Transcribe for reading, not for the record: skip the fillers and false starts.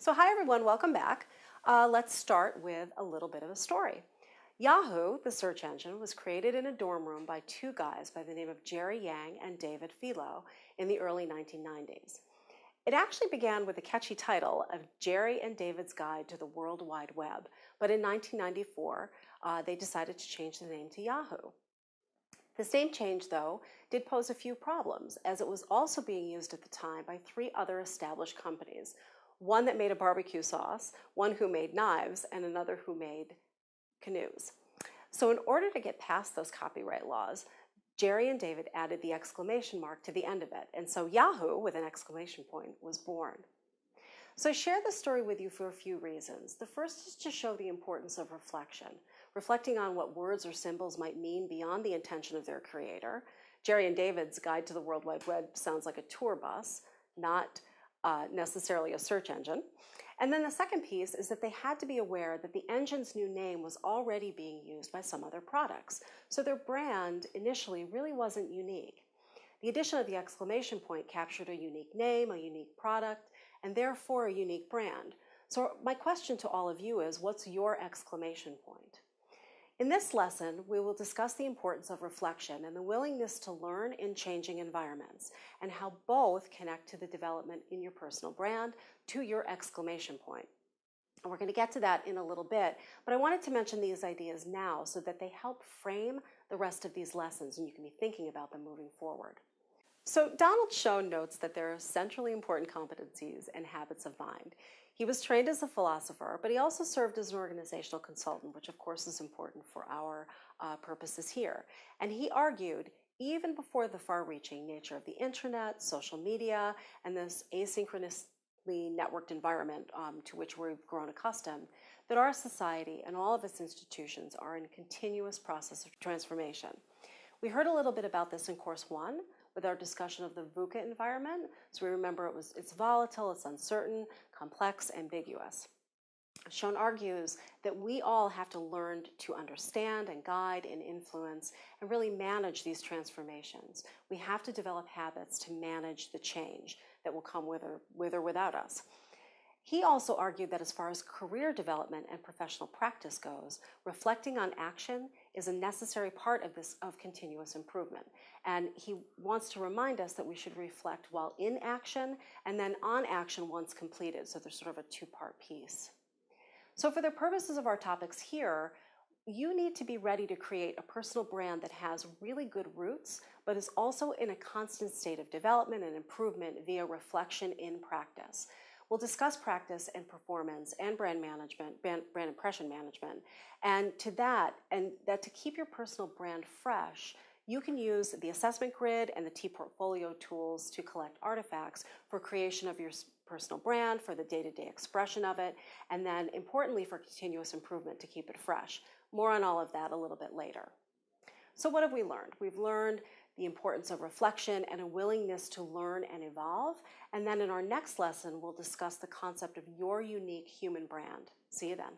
So hi everyone, welcome back. Let's start with a little bit of a story. Yahoo, the search engine, was created in a dorm room by two guys by the name of Jerry Yang and David Filo in the early 1990s. It actually began with the catchy title of Jerry and David's Guide to the World Wide Web, but in 1994, they decided to change the name to Yahoo. This name change, though, did pose a few problems, as it was also being used at the time by three other established companies, one that made a barbecue sauce, one who made knives, and another who made canoes. So in order to get past those copyright laws, Jerry and David added the exclamation mark to the end of it, and so Yahoo, with an exclamation point, was born. So I share this story with you for a few reasons. The first is to show the importance of reflection, reflecting on what words or symbols might mean beyond the intention of their creator. Jerry and David's Guide to the World Wide Web sounds like a tour bus, not necessarily a search engine. And then the second piece is that they had to be aware that the engine's new name was already being used by some other products. So their brand initially really wasn't unique. The addition of the exclamation point captured a unique name, a unique product, and therefore a unique brand. So my question to all of you is, what's your exclamation point? In this lesson, we will discuss the importance of reflection and the willingness to learn in changing environments, and how both connect to the development in your personal brand, to your exclamation point. And we're going to get to that in a little bit, but I wanted to mention these ideas now so that they help frame the rest of these lessons and you can be thinking about them moving forward. So Donald Schoen notes that there are centrally important competencies and habits of mind. He was trained as a philosopher, but he also served as an organizational consultant, which of course is important for our purposes here. And he argued, even before the far-reaching nature of the internet, social media, and this asynchronously networked environment to which we've grown accustomed, that our society and all of its institutions are in a continuous process of transformation. We heard a little bit about this in Course 1, with our discussion of the VUCA environment. So we remember it's volatile, it's uncertain, complex, ambiguous. Schoen argues that we all have to learn to understand and guide and influence and really manage these transformations. We have to develop habits to manage the change that will come with or without us. He also argued that as far as career development and professional practice goes, reflecting on action is a necessary part of continuous improvement. And he wants to remind us that we should reflect while in action and then on action once completed. So there's sort of a two-part piece. So for the purposes of our topics here, you need to be ready to create a personal brand that has really good roots, but is also in a constant state of development and improvement via reflection in practice. We'll discuss practice and performance and brand management, brand impression management. And that to keep your personal brand fresh, you can use the assessment grid and the T-Portfolio tools to collect artifacts for creation of your personal brand, for the day-to-day expression of it, and then importantly for continuous improvement to keep it fresh. More on all of that a little bit later. So what have we learned? We've learned the importance of reflection and a willingness to learn and evolve. And then in our next lesson, we'll discuss the concept of your unique human brand. See you then.